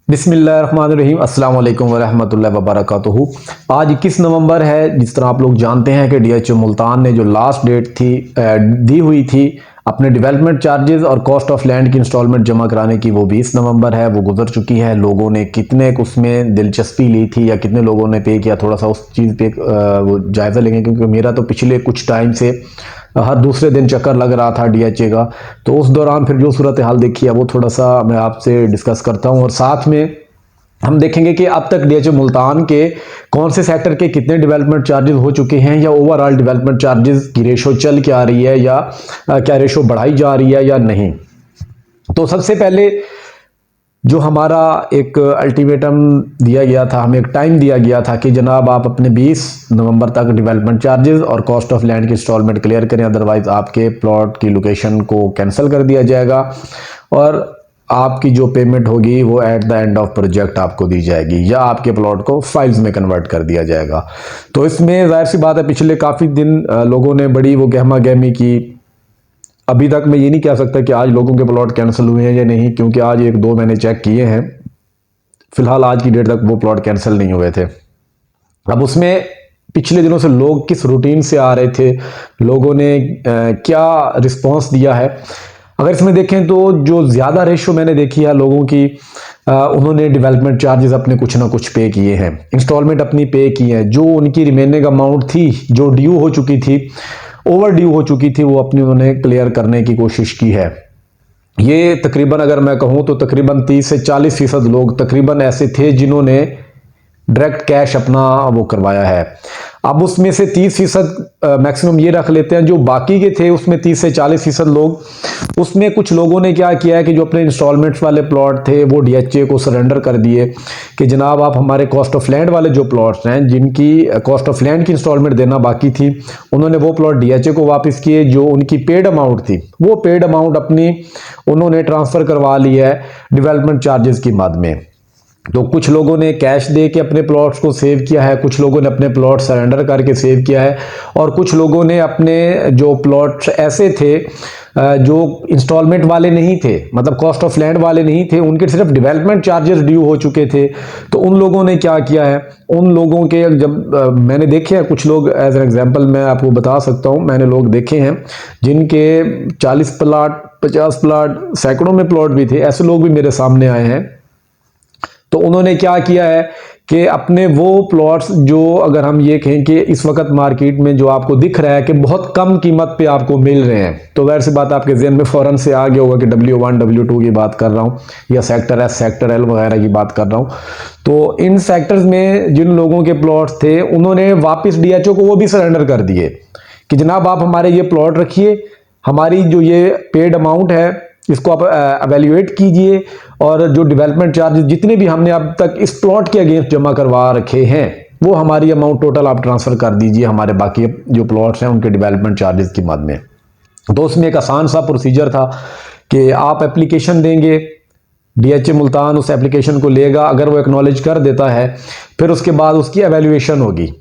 बिस्मिल्लाहिर्रहमानिर्रहीम अस्सलाम वालेकुम वरहमतुल्लाहि वबरकातुहू। आज 21 नवंबर है। जिस तरह आप लोग जानते हैं कि डीएचओ मुल्तान ने जो लास्ट डेट थी दी हुई थी अपने डेवलपमेंट चार्जेस और कॉस्ट ऑफ लैंड की इंस्टॉलमेंट जमा कराने की, वो 20 नवंबर है, वो गुजर चुकी है। लोगों ने कितने उसमें दिलचस्पी ली थी या कितने लोगों ने पे किया, थोड़ा सा उस चीज़ पे वो जायज़ा लेंगे, क्योंकि मेरा तो पिछले कुछ टाइम से हर दूसरे दिन चक्कर लग रहा था डीएचए का। तो उस दौरान फिर जो सूरत हाल देखी है वो थोड़ा सा मैं आपसे डिस्कस करता हूँ, और साथ में हम देखेंगे कि अब तक डीएचए मुल्तान के कौन से सेक्टर के कितने डेवलपमेंट चार्जेस हो चुके हैं, या ओवरऑल डेवलपमेंट चार्जेस की रेशो चल क्या रही है, या क्या रेशो बढ़ाई जा रही है या नहीं। तो सबसे पहले जो हमारा एक अल्टीमेटम दिया गया था, हमें एक टाइम दिया गया था कि जनाब आप अपने 20 नवंबर तक डेवलपमेंट चार्जेस और कॉस्ट ऑफ लैंड की इंस्टॉलमेंट क्लियर करें, अदरवाइज आपके प्लॉट की लोकेशन को कैंसिल कर दिया जाएगा और आपकी जो पेमेंट होगी वो at the end of project आपको दी जाएगी, या आपके प्लॉट को फाइल्स में कन्वर्ट कर दिया जाएगा। तो इसमें जाहिर सी बात है पिछले काफ़ी दिन लोगों ने बड़ी वो गहमा गहमी की। अभी तक मैं ये नहीं कह सकता कि आज लोगों के प्लॉट कैंसिल हुए हैं या नहीं, क्योंकि आज एक दो मैंने चेक किए हैं, फिलहाल आज की डेट तक वो प्लॉट कैंसिल नहीं हुए थे। अब उसमें पिछले दिनों से लोग किस रूटीन से आ रहे थे, लोगों ने क्या रिस्पॉन्स दिया है, अगर इसमें देखें तो जो ज़्यादा रेशो मैंने देखी है लोगों की, उन्होंने डेवलपमेंट चार्जेस अपने कुछ ना कुछ पे किए हैं, इंस्टॉलमेंट अपनी पे की है। जो उनकी रिमेनिंग अमाउंट थी, जो ड्यू हो चुकी थी, ओवर ड्यू हो चुकी थी, वो अपनी उन्होंने क्लियर करने की कोशिश की है। ये तकरीबन अगर मैं कहूँ तो तकरीबन 30 से 40% लोग तकरीबन ऐसे थे जिन्होंने डायरेक्ट कैश अपना वो करवाया है। अब उसमें से 30% मैक्सिमम ये रख लेते हैं, जो बाकी के थे उसमें 30 से 40% लोग, उसमें कुछ लोगों ने क्या किया है कि जो अपने इंस्टॉलमेंट्स वाले प्लॉट थे वो डीएचए को सरेंडर कर दिए कि जनाब आप हमारे कॉस्ट ऑफ लैंड वाले जो प्लॉट्स हैं जिनकी कॉस्ट ऑफ लैंड की इंस्टॉलमेंट देना बाकी थी, उन्होंने वो प्लॉट डीएचए को वापस किए। जो उनकी पेड अमाउंट थी वो पेड अमाउंट अपनी उन्होंने ट्रांसफ़र करवा ली है डेवलपमेंट चार्जेस की मद में। तो कुछ लोगों ने कैश दे के अपने प्लॉट्स को सेव किया है, कुछ लोगों ने अपने प्लॉट सरेंडर करके सेव किया है, और कुछ लोगों ने अपने जो प्लॉट्स ऐसे थे जो इंस्टॉलमेंट वाले नहीं थे, मतलब कॉस्ट ऑफ लैंड वाले नहीं थे, उनके सिर्फ डेवलपमेंट चार्जेस ड्यू हो चुके थे, तो उन लोगों ने क्या किया है, उन लोगों के जब मैंने देखे हैं कुछ लोग, एज एन एग्जांपल मैं आपको बता सकता हूं, मैंने लोग देखे हैं जिनके 40 प्लाट 50 प्लाट सैकड़ों में प्लॉट भी थे, ऐसे लोग भी मेरे सामने आए हैं। तो उन्होंने क्या किया है कि अपने वो प्लॉट्स जो, अगर हम ये कहें कि इस वक्त मार्केट में जो आपको दिख रहा है कि बहुत कम कीमत पे आपको मिल रहे हैं, तो वैसे सी बात आपके जहन में फ़ौरन से आ गया होगा कि W1 W2 की बात कर रहा हूँ, या सेक्टर S सेक्टर L वगैरह की बात कर रहा हूँ। तो इन सेक्टर्स में जिन लोगों के प्लॉट्स थे उन्होंने वापस डीएचओ को वो भी सरेंडर कर दिए कि जनाब आप हमारे ये प्लॉट रखिए, हमारी जो ये पेड अमाउंट है इसको आप एवेल्युएट कीजिए, और जो डेवलपमेंट चार्जेस जितने भी हमने अब तक इस प्लॉट के अगेंस्ट जमा करवा रखे हैं वो हमारी अमाउंट टोटल आप ट्रांसफ़र कर दीजिए हमारे बाकी जो प्लॉट्स हैं उनके डेवलपमेंट चार्जेस की मद में। तो उसमें एक आसान सा प्रोसीजर था कि आप एप्लीकेशन देंगे, डीएचए मुल्तान उस एप्लीकेशन को लेगा, अगर वो एक्नॉलेज कर देता है फिर उसके बाद उसकी एवेल्युएशन होगी।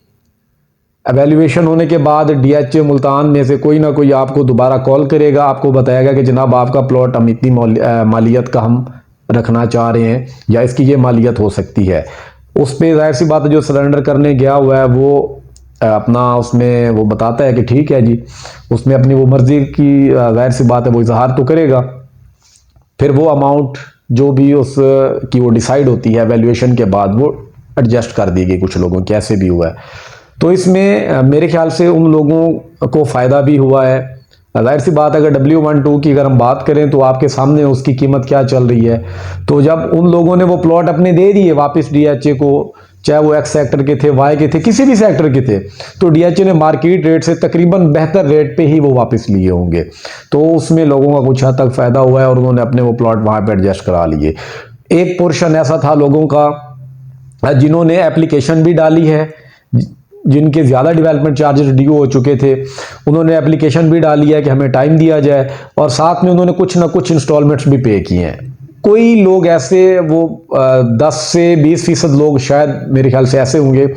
एवेल्युएशन होने के बाद डीएचए मुल्तान में से कोई ना कोई आपको दोबारा कॉल करेगा, आपको बताएगा कि जनाब आपका प्लॉट हम इतनी मालियत का हम रखना चाह रहे हैं, या इसकी ये मालियत हो सकती है। उस पर जाहिर सी बात है जो सरेंडर करने गया हुआ है वो अपना उसमें वो बताता है कि ठीक है जी, उसमें अपनी वो मर्जी की जाहिर सी बात है वो इजहार तो करेगा। फिर वो अमाउंट जो भी उस की वो डिसाइड होती है एवेल्युएशन के बाद, वो एडजस्ट कर दी गई कुछ लोगों की, ऐसे भी हुआ है। तो इसमें मेरे ख्याल से उन लोगों को फ़ायदा भी हुआ है। जाहिर सी बात अगर W12 की अगर हम बात करें तो आपके सामने उसकी कीमत क्या चल रही है। तो जब उन लोगों ने वो प्लॉट अपने दे दिए वापस डीएचए को, चाहे वो X सेक्टर के थे, Y के थे, किसी भी सेक्टर के थे, तो डीएचए ने मार्केट रेट से तकरीबन बेहतर रेट पे ही वो वापस लिए होंगे। तो उसमें लोगों का कुछ हद तक फ़ायदा हुआ है और उन्होंने अपने वो प्लॉट वहाँ पर एडजस्ट करा लिए। एक पोर्शन ऐसा था लोगों का जिन्होंने एप्लीकेशन भी डाली है, जिनके ज़्यादा डेवलपमेंट चार्जेस ड्यू हो चुके थे, उन्होंने एप्लीकेशन भी डाली है कि हमें टाइम दिया जाए, और साथ में उन्होंने कुछ ना कुछ इंस्टॉलमेंट्स भी पे किए हैं। कोई लोग ऐसे वो 10 से 20% लोग शायद मेरे ख्याल से ऐसे होंगे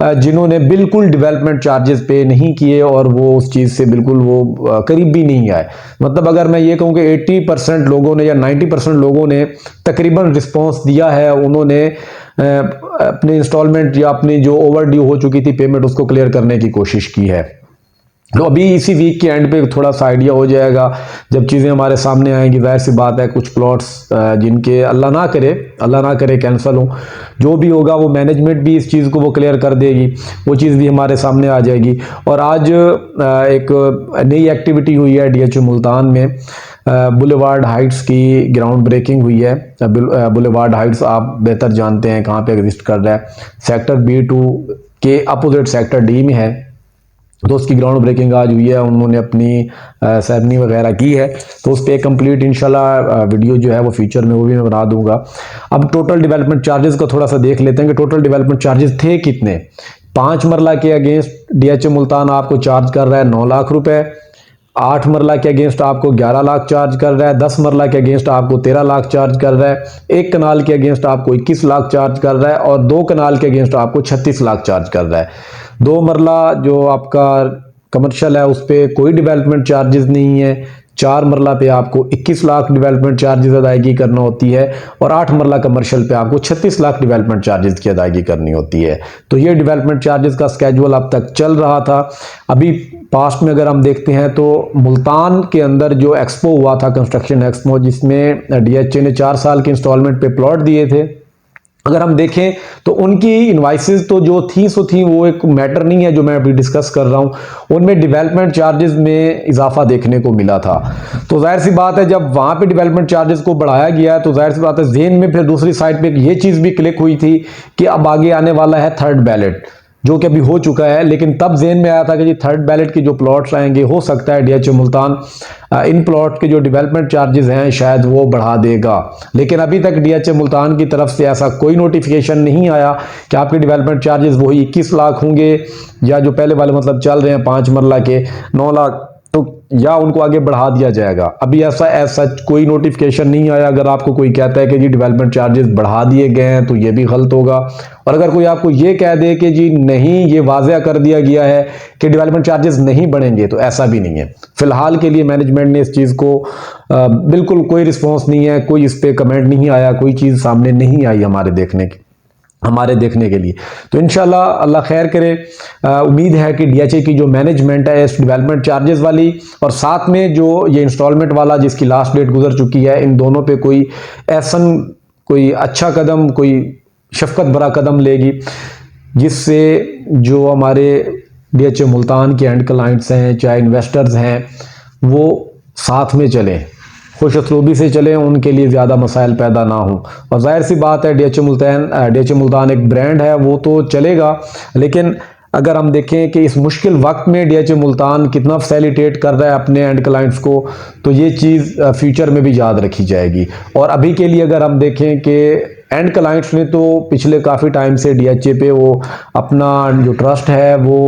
जिन्होंने बिल्कुल डेवलपमेंट चार्जेस पे नहीं किए और वो उस चीज़ से बिल्कुल वो करीब भी नहीं आए। मतलब अगर मैं ये कहूँ कि 80% लोगों ने या 90% लोगों ने तकरीबन रिस्पॉन्स दिया है, उन्होंने अपने इंस्टॉलमेंट या अपनी जो ओवर ड्यू हो चुकी थी पेमेंट उसको क्लियर करने की कोशिश की है। तो अभी इसी वीक के एंड पे थोड़ा सा आइडिया हो जाएगा जब चीज़ें हमारे सामने आएंगी। जाहिर सी बात है कुछ प्लॉट्स जिनके अल्लाह ना करे कैंसिल हो, जो भी होगा वो मैनेजमेंट भी इस चीज़ को वो क्लियर कर देगी, वो चीज़ भी हमारे सामने आ जाएगी। और आज एक नई एक्टिविटी हुई है DHO मुल्तान में, बुलेवार्ड हाइट्स की ग्राउंड ब्रेकिंग हुई है। बुलेवार्ड हाइट्स आप बेहतर जानते हैं कहाँ पे एग्जिस्ट कर रहा है, सेक्टर B2 के अपोजिट सेक्टर D में है। तो उसकी ग्राउंड ब्रेकिंग आज हुई है, उन्होंने अपनी सेरेमनी वगैरह की है। तो उस पर कंप्लीट इंशाल्लाह वीडियो जो है वो फ्यूचर में वो भी मैं बना दूंगा। अब टोटल डेवलपमेंट चार्जेस का थोड़ा सा देख लेते हैं कि टोटल डेवलपमेंट चार्जेस थे कितने। 5 मरला के अगेंस्ट DHO मुल्तान आपको चार्ज कर रहा है 9 लाख रुपए, 8 मरला के अगेंस्ट आपको 11 लाख चार्ज कर रहा है, 10 मरला के अगेंस्ट आपको 13 लाख चार्ज कर रहा है, 1 कनाल के अगेंस्ट आपको 21 लाख चार्ज कर रहा है और 2 कनाल के अगेंस्ट आपको 36 लाख चार्ज कर रहा है। 2 मरला जो आपका कमर्शियल है उस पर कोई डेवलपमेंट चार्जेस नहीं है। 4 मरला पे आपको 21 लाख डेवलपमेंट चार्जेस अदायगी करना होती है और 8 मरला कमर्शियल पे आपको 36 लाख डेवलपमेंट चार्जेस की अदायगी करनी होती है। तो ये डेवलपमेंट चार्जेस का स्केड्यूल अब तक चल रहा था। अभी पास्ट में अगर हम देखते हैं तो मुल्तान के अंदर जो एक्सपो हुआ था, कंस्ट्रक्शन एक्सपो, जिसमें DHO ने 4 साल के इंस्टॉलमेंट पे प्लॉट दिए थे, अगर हम देखें तो उनकी इनवाइसेस तो जो थी सो थी, वो एक मैटर नहीं है जो मैं अभी डिस्कस कर रहा हूं। उनमें डेवलपमेंट चार्जेस में इजाफा देखने को मिला था। तो जाहिर सी बात है जब वहां पे डेवलपमेंट चार्जेस को बढ़ाया गया तो जाहिर सी बात है ज़हन में फिर दूसरी साइड पे ये चीज़ भी क्लिक हुई थी कि अब आगे आने वाला है थर्ड बैलेट, जो कि अभी हो चुका है। लेकिन तब ज़हन में आया था कि जी थर्ड बैलेट के जो प्लॉट्स आएंगे हो सकता है DHO मुल्तान इन प्लॉट के जो डेवलपमेंट चार्जेस हैं शायद वो बढ़ा देगा। लेकिन अभी तक DHO मुल्तान की तरफ से ऐसा कोई नोटिफिकेशन नहीं आया कि आपके डेवलपमेंट चार्जेस वही 21 लाख होंगे या जो पहले वाले मतलब चल रहे हैं 5 मरला के 9 लाख, तो या उनको आगे बढ़ा दिया जाएगा। अभी ऐसा कोई नोटिफिकेशन नहीं आया। अगर आपको कोई कहता है कि जी डेवलपमेंट चार्जेस बढ़ा दिए गए हैं तो ये भी गलत होगा। और अगर कोई आपको ये कह दे कि जी नहीं ये वाज़ह कर दिया गया है कि डेवलपमेंट चार्जेस नहीं बढ़ेंगे, तो ऐसा भी नहीं है। फिलहाल के लिए मैनेजमेंट ने इस चीज़ को बिल्कुल कोई रिस्पॉन्स नहीं है, कोई इस पर कमेंट नहीं आया, कोई चीज़ सामने नहीं आई हमारे देखने के लिए। तो इंशाल्लाह अल्लाह खैर करे। उम्मीद है कि DHO की जो मैनेजमेंट है इस डेवलपमेंट चार्जेस वाली और साथ में जो ये इंस्टॉलमेंट वाला जिसकी लास्ट डेट गुजर चुकी है, इन दोनों पे कोई अच्छा कदम, कोई शफकत भरा कदम लेगी, जिससे जो हमारे DHO मुल्तान के एंड क्लाइंट्स हैं चाहे इन्वेस्टर्स हैं वो साथ में चलें, खुश असलूबी से चलें, उनके लिए ज़्यादा मसाइल पैदा ना हो। और जाहिर सी बात है DHO मुल्तान एक ब्रांड है, वो तो चलेगा। लेकिन अगर हम देखें कि इस मुश्किल वक्त में DHO मुल्तान कितना फैसिलिटेट कर रहा है अपने एंड क्लाइंट्स को, तो ये चीज़ फ्यूचर में भी याद रखी जाएगी। और अभी के लिए अगर हम देखें कि एंड क्लाइंट्स ने तो पिछले काफ़ी टाइम से DHO पे वो अपना जो ट्रस्ट है वो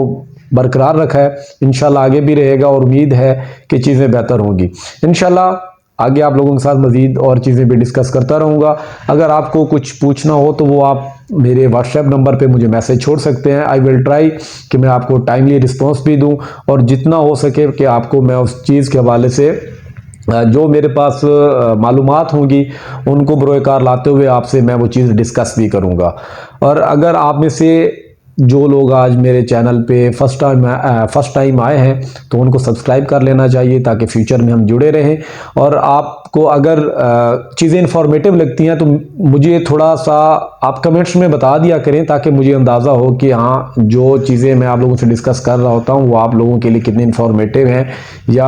बरकरार रखा है, इंशाल्लाह आगे भी रहेगा और उम्मीद है कि चीज़ें बेहतर होंगी। इंशाल्लाह आगे आप लोगों के साथ मज़ीद और चीज़ें भी डिस्कस करता रहूँगा। अगर आपको कुछ पूछना हो तो वो आप मेरे व्हाट्सएप नंबर पे मुझे मैसेज छोड़ सकते हैं। आई विल ट्राई कि मैं आपको टाइमली रिस्पॉन्स भी दूँ और जितना हो सके कि आपको मैं उस चीज़ के हवाले से जो मेरे पास मालूमात होंगी उनको बरोएकार लाते हुए आपसे मैं वो चीज़ डिस्कस भी करूँगा। और अगर आप में से जो लोग आज मेरे चैनल पे फर्स्ट टाइम आए हैं तो उनको सब्सक्राइब कर लेना चाहिए ताकि फ्यूचर में हम जुड़े रहें। और आपको अगर चीज़ें इंफॉर्मेटिव लगती हैं तो मुझे थोड़ा सा आप कमेंट्स में बता दिया करें ताकि मुझे अंदाज़ा हो कि हाँ जो चीज़ें मैं आप लोगों से डिस्कस कर रहा होता हूँ वो आप लोगों के लिए कितनी इंफॉर्मेटिव हैं या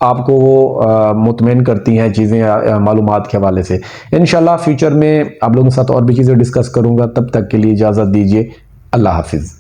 आपको वो मुतमईन करती हैं चीज़ें मालूमात के हवाले से। इंशाल्लाह फ्यूचर में आप लोगों के साथ और भी चीज़ें डिस्कस करूँगा। तब तक के लिए इजाज़त दीजिए। अल्लाह हाफिज़।